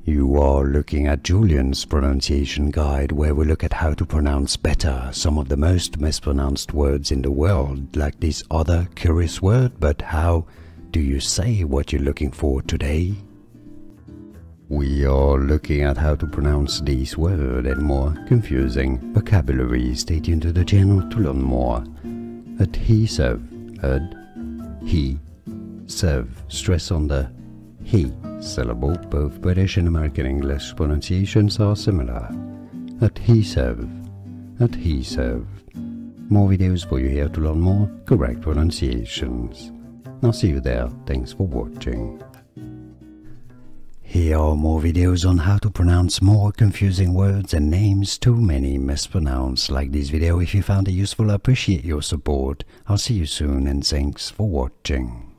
You are looking at Julian's pronunciation guide, where we look at how to pronounce better some of the most mispronounced words in the world, like this other curious word. But how do you say what you're looking for today? We are looking at how to pronounce this word and more confusing vocabulary. Stay tuned to the channel to learn more. Adhesive. Ad-he-sive. Stress on the he syllable. Both British and American English pronunciations are similar. Adhesive. Adhesive. More videos for you here to learn more correct pronunciations. I'll see you there. Thanks for watching. Here are more videos on how to pronounce more confusing words and names too many mispronounced. Like this video if you found it useful. I appreciate your support. I'll see you soon and thanks for watching.